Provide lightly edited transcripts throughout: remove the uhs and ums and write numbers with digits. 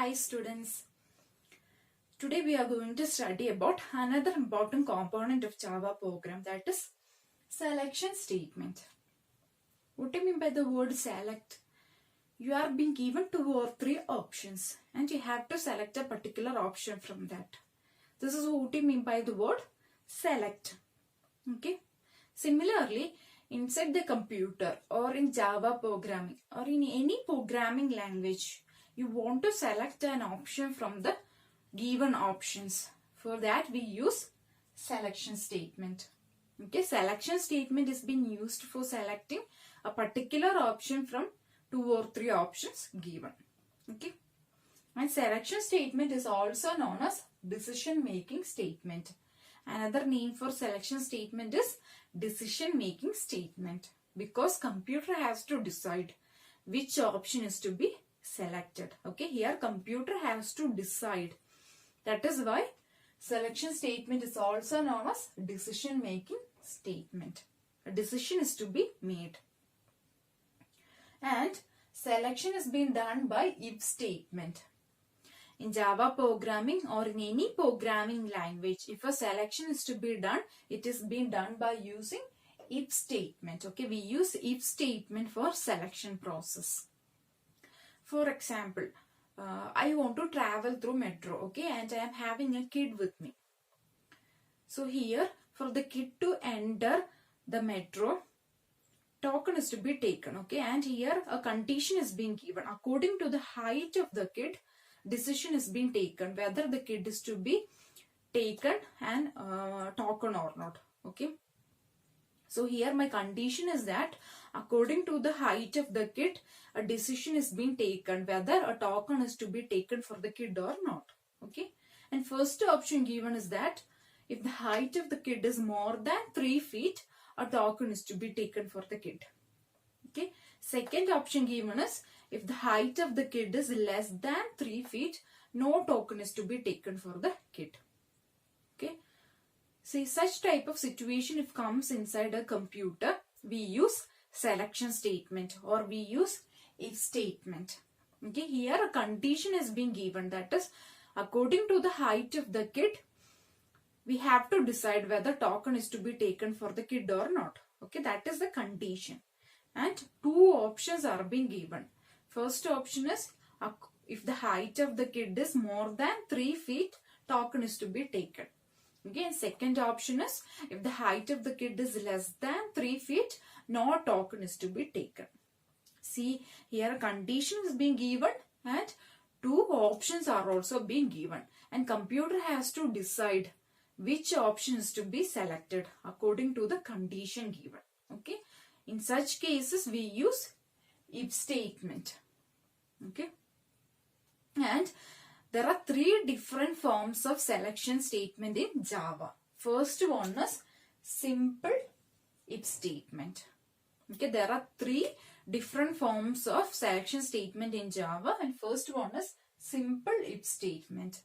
Hi students. Today we are going to study about another important component of Java program, that is selection statement. What do you mean by the word select? You are being given 2 or 3 options and you have to select a particular option from that. This is what you mean by the word select. Okay. Similarly, inside the computer or in Java programming or in any programming language, you want to select an option from the given options. For that we use selection statement. Okay, selection statement is being used for selecting a particular option from 2 or 3 options given. Okay, and selection statement is also known as decision making statement. Another name for selection statement is decision making statement, because computer has to decide which option is to be selected. Okay, here computer has to decide. That is why selection statement is also known as decision making statement. A decision is to be made. And selection is being done by if statement. In Java programming or in any programming language, if a selection is to be done, it is being done by using if statement. Okay, we use if statement for selection process. For example, I want to travel through metro, okay, and I am having a kid with me. So here, for the kid to enter the metro, token is to be taken, okay, and here a condition is being given. According to the height of the kid, decision is being taken whether the kid is to be taken and token or not. Okay, so here my condition is that according to the height of the kid, a decision is being taken whether a token is to be taken for the kid or not. Okay, and first option given is that if the height of the kid is more than 3 feet, a token is to be taken for the kid. Okay, second option given is if the height of the kid is less than 3 feet, no token is to be taken for the kid. Okay, see, such type of situation if comes inside a computer, we use selection statement or we use if statement. Okay, here a condition is being given, that is according to the height of the kid, we have to decide whether token is to be taken for the kid or not. Okay, that is the condition. And 2 options are being given. First option is if the height of the kid is more than 3 feet, token is to be taken. Okay, and second option is if the height of the kid is less than 3 feet, no token is to be taken. See, here a condition is being given and 2 options are also being given, and computer has to decide which option is to be selected according to the condition given. Okay, in such cases we use if statement. Okay, and there are 3 different forms of selection statement in Java. First one is simple if statement. Okay, there are 3 different forms of selection statement in Java, and first one is simple if statement.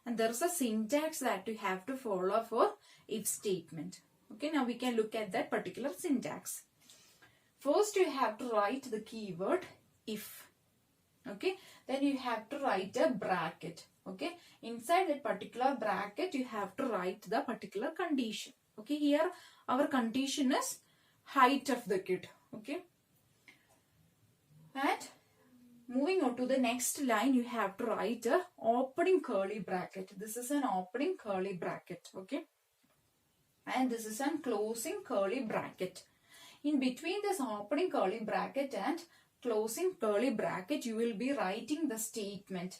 And there is a syntax that you have to follow for if statement. Okay, now we can look at that particular syntax. First you have to write the keyword if. Okay, then you have to write a bracket. Okay, inside that particular bracket you have to write the particular condition. Okay, here our condition is height of the kid. Okay, and moving on to the next line, you have to write a opening curly bracket. This is an opening curly bracket. Okay, and this is an closing curly bracket. In between this opening curly bracket and closing curly bracket, you will be writing the statement.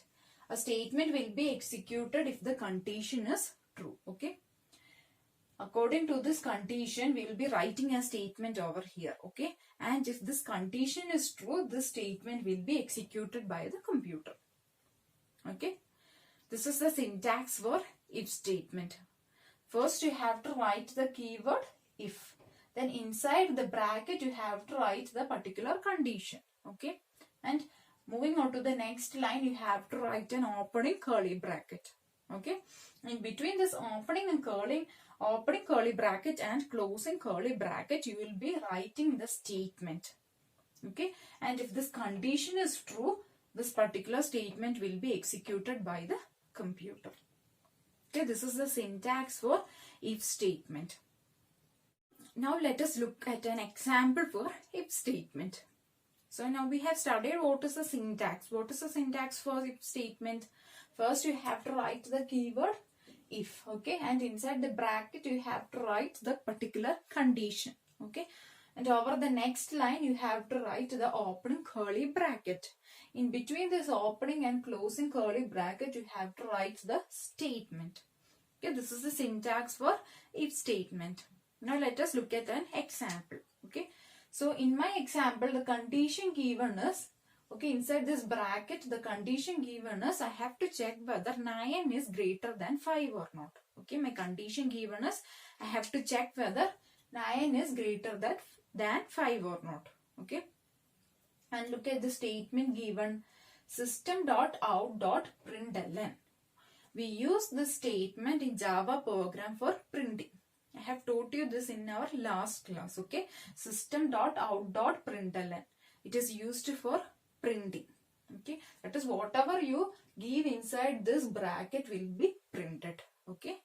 A statement will be executed if the condition is true. Okay, according to this condition, we will be writing a statement over here. Okay, and if this condition is true, this statement will be executed by the computer. Okay, this is the syntax for if statement. First you have to write the keyword if. Then inside the bracket you have to write the particular condition. Okay, and moving on to the next line, you have to write an opening curly bracket. Okay, in between this opening curly bracket and closing curly bracket, you will be writing the statement. Okay, and if this condition is true, this particular statement will be executed by the computer. Okay, this is the syntax for if statement. Now let us look at an example for if statement. So now we have studied what is the syntax. What is the syntax for if statement? First you have to write the keyword if, okay, and inside the bracket you have to write the particular condition, okay, and over the next line you have to write the opening curly bracket. In between this opening and closing curly bracket you have to write the statement. Okay, this is the syntax for if statement. Now let us look at an example. Okay, so in my example the condition given is, okay, inside this bracket the condition given is I have to check whether 9 is greater than 5 or not. Okay, my condition given is I have to check whether 9 is greater than 5 or not. Okay, and look at the statement given, system.out.println. We use this statement in Java program for printing. I have taught you this in our last class. Okay, system.out.println. It is used for printing. Okay, that is whatever you give inside this bracket will be printed. Okay,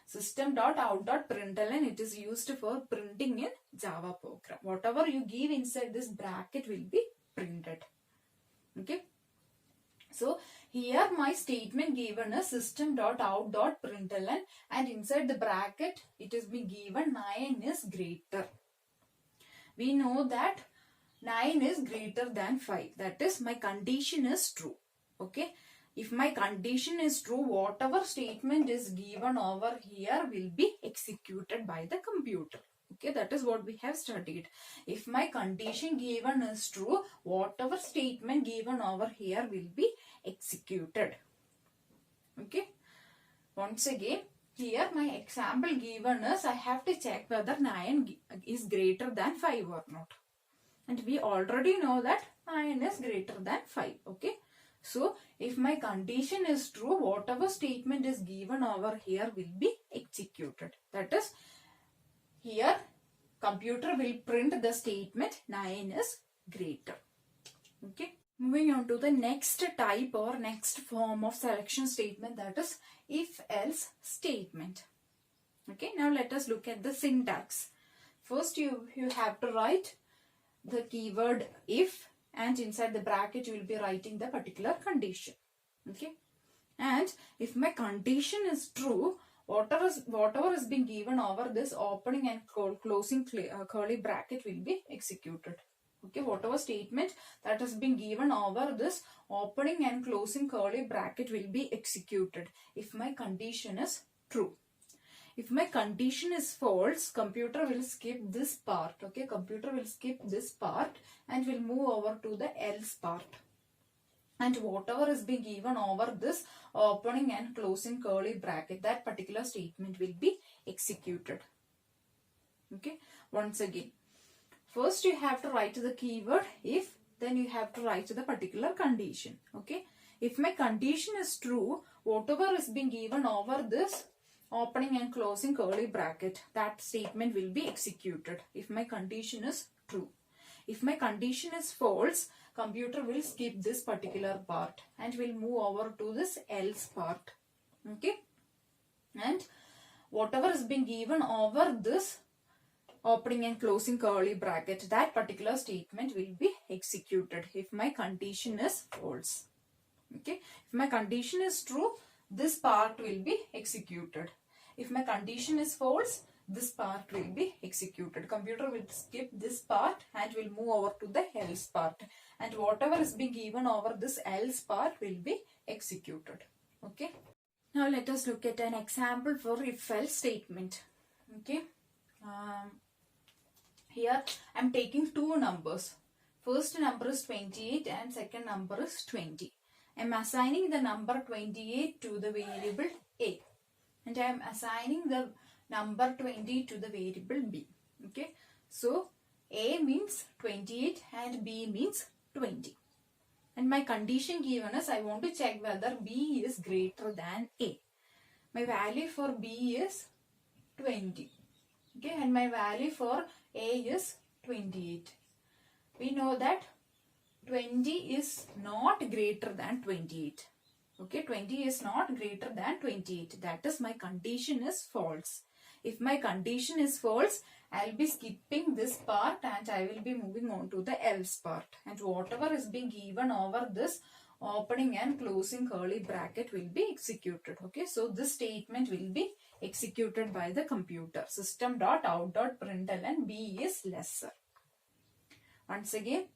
system.out.println, it is used for printing in Java program. Whatever you give inside this bracket will be printed. Okay, so here my statement given is system.out.println, and inside the bracket it is being given 9 is greater. We know that 9 is greater than 5. That is, my condition is true. Okay, if my condition is true, whatever statement is given over here will be executed by the computer. Okay, that is what we have studied. If my condition given is true, whatever statement given over here will be executed. Okay, once again, here my example given is I have to check whether 9 is greater than 5 or not. And we already know that 9 is greater than 5. Okay, so if my condition is true, whatever statement is given over here will be executed. That is, here computer will print the statement 9 is greater. Okay, moving on to the next type or next form of selection statement, that is if else statement. Okay, now let us look at the syntax. First you have to write the keyword if, and inside the bracket you will be writing the particular condition. Okay, and if my condition is true, whatever is being given over this opening and closing curly bracket will be executed. Okay, whatever statement that has been given over this opening and closing curly bracket will be executed if my condition is true. If my condition is false, computer will skip this part. Okay, computer will skip this part and will move over to the else part. And whatever is being given over this opening and closing curly bracket, that particular statement will be executed. Okay, once again, first you have to write the keyword if, then you have to write the particular condition. Okay, if my condition is true, whatever is being given over this opening and closing curly bracket, that statement will be executed if my condition is true. If my condition is false, computer will skip this particular part and will move over to this else part. Okay, and whatever is being given over this opening and closing curly bracket, that particular statement will be executed if my condition is false. Okay, if my condition is true, this part will be executed. If my condition is false, this part will be executed. Computer will skip this part and will move over to the else part. And whatever is being given over this else part will be executed. Okay. Now let us look at an example for if-else statement. Okay. Here I am taking two numbers. First number is 28 and second number is 20. I am assigning the number 28 to the variable A. And I am assigning the number 20 to the variable B. Okay. So A means 28 and B means 20. And my condition given is I want to check whether B is greater than A. My value for B is 20. Okay. And my value for A is 28. We know that 20 is not greater than 28. Okay, 20 is not greater than 28. That is, my condition is false. If my condition is false, I'll be skipping this part and I will be moving on to the else part. And whatever is being given over this opening and closing curly bracket will be executed. Okay, so this statement will be executed by the computer. System.out.println B is lesser. Once again,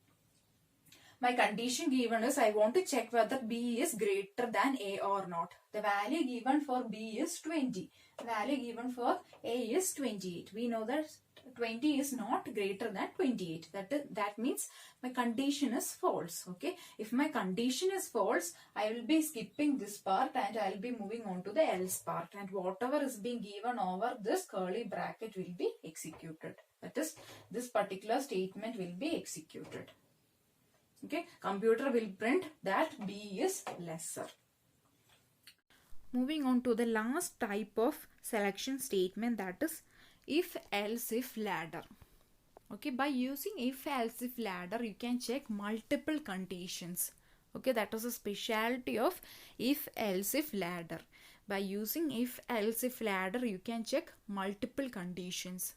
my condition given is I want to check whether B is greater than A or not. The value given for B is 20. The value given for A is 28. We know that 20 is not greater than 28. That means my condition is false. Okay. If my condition is false, I will be skipping this part and I will be moving on to the else part. And whatever is being given over this curly bracket will be executed. That is, this particular statement will be executed. Okay, computer will print that B is lesser. Moving on to the last type of selection statement, that is if else if ladder. Okay, by using if else if ladder you can check multiple conditions. Okay, that is a specialty of if else if ladder. By using if else if ladder you can check multiple conditions.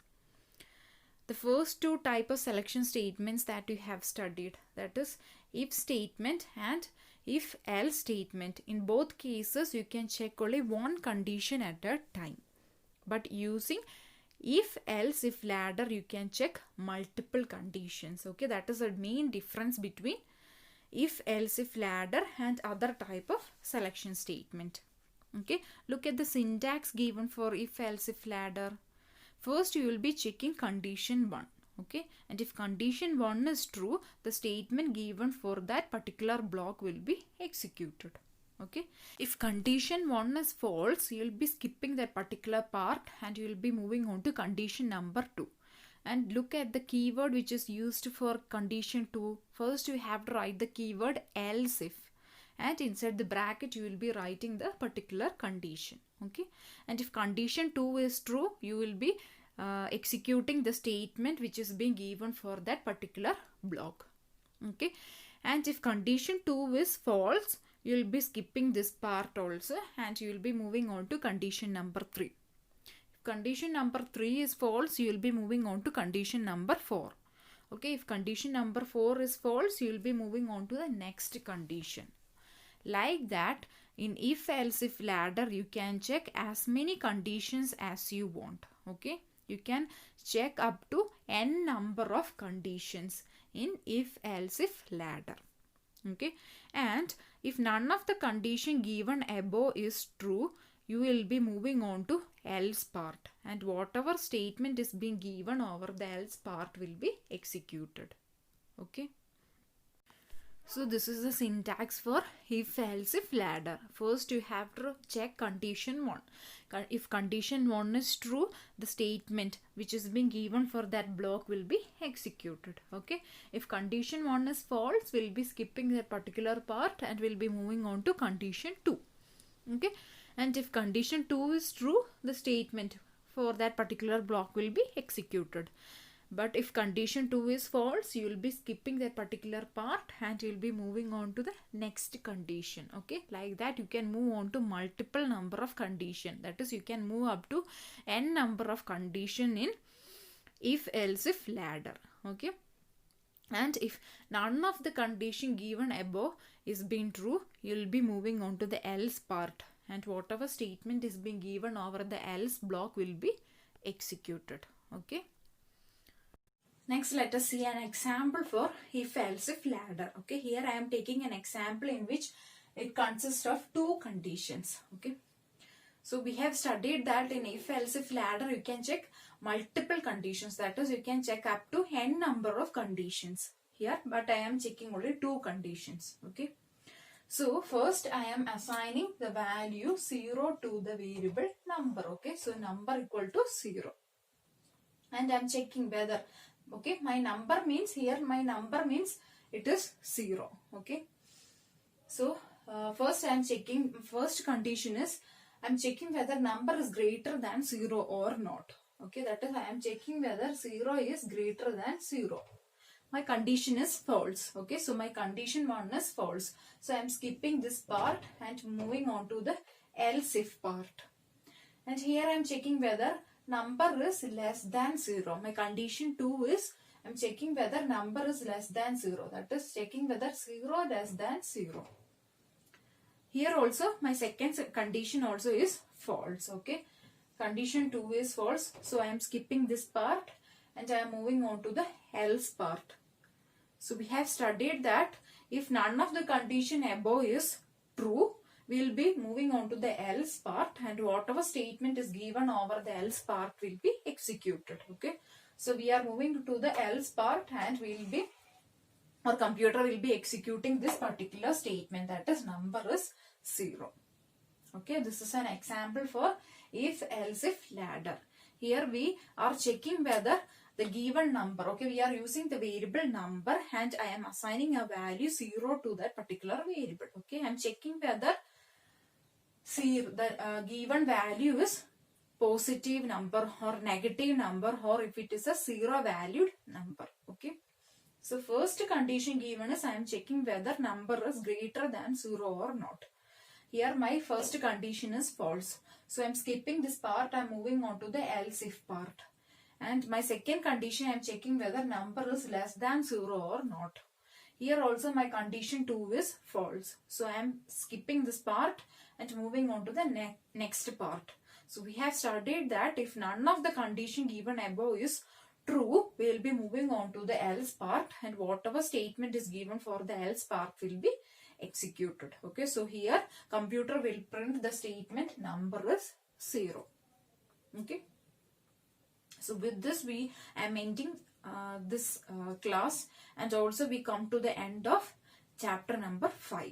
The first two type of selection statements that you have studied, that is if statement and if else statement. In both cases you can check only one condition at a time. But using if else if ladder you can check multiple conditions. Okay, that is the main difference between if else if ladder and other type of selection statement. Okay, look at the syntax given for if else if ladder. First you will be checking condition 1. Okay, and if condition 1 is true, the statement given for that particular block will be executed. Okay, if condition 1 is false, you will be skipping that particular part and you will be moving on to condition number 2. And look at the keyword which is used for condition 2. First you have to write the keyword else if, and inside the bracket you will be writing the particular condition. Okay, and if condition 2 is true, you will be executing the statement which is being given for that particular block. Okay, and if condition 2 is false, you will be skipping this part also and you will be moving on to condition number 3. If condition number 3 is false, you will be moving on to condition number 4. Okay, if condition number 4 is false, you will be moving on to the next condition. Like that, in if else if ladder you can check as many conditions as you want. Okay, you can check up to n number of conditions in if else if ladder. Okay, and if none of the condition given above is true, you will be moving on to else part, and whatever statement is being given over the else part will be executed. Okay, so this is the syntax for if else if ladder. First you have to check condition 1. If condition 1 is true, the statement which is being given for that block will be executed. Okay, if condition 1 is false, we'll be skipping that particular part and we'll be moving on to condition 2. Okay, and if condition 2 is true, the statement for that particular block will be executed. But if condition 2 is false, you will be skipping that particular part and you will be moving on to the next condition. Okay, like that you can move on to multiple number of condition. That is, you can move up to n number of condition in if else if ladder. Okay, and if none of the condition given above is being true, you will be moving on to the else part, and whatever statement is being given over the else block will be executed. Okay. Next, let us see an example for if else if ladder. Okay, here I am taking an example in which it consists of two conditions. Okay, so we have studied that in if else if ladder you can check multiple conditions. That is, you can check up to n number of conditions here, but I am checking only two conditions. Okay, so first I am assigning the value 0 to the variable number. Okay, so number equal to 0, and I am checking whether, okay, my number means here, my number means it is 0. Okay, so first I am checking, first condition is I am checking whether number is greater than 0 or not. Okay, that is, I am checking whether 0 is greater than 0. my condition is false. Okay, so my condition 1 is false. So I am skipping this part and moving on to the else if part. And here I am checking whether number is less than 0. My condition 2 is I am checking whether number is less than 0. That is checking whether 0 less than 0. Here also my second condition also is false. Okay, condition 2 is false. So I am skipping this part and I am moving on to the else part. So we have studied that if none of the condition above is true, we will be moving on to the else part, and whatever statement is given over the else part will be executed. Okay, so we are moving to the else part and we will be, our computer will be executing this particular statement, that is number is 0. Okay, this is an example for if else if ladder. Here we are checking whether the given number, okay, we are using the variable number and I am assigning a value 0 to that particular variable. Okay, I am checking whether the given value is positive number or negative number, or if it is a 0 valued number. Okay, so first condition given is I am checking whether number is greater than 0 or not. Here my first condition is false. So I am skipping this part, I am moving on to the else if part. And my second condition I am checking whether number is less than 0 or not. Here also my condition 2 is false. So I am skipping this part and moving on to the next part. So we have studied that if none of the condition given above is true, we will be moving on to the else part, and whatever statement is given for the else part will be executed. Okay, so here computer will print the statement number is 0. Okay, so with this we am ending this class, and also we come to the end of chapter number 5.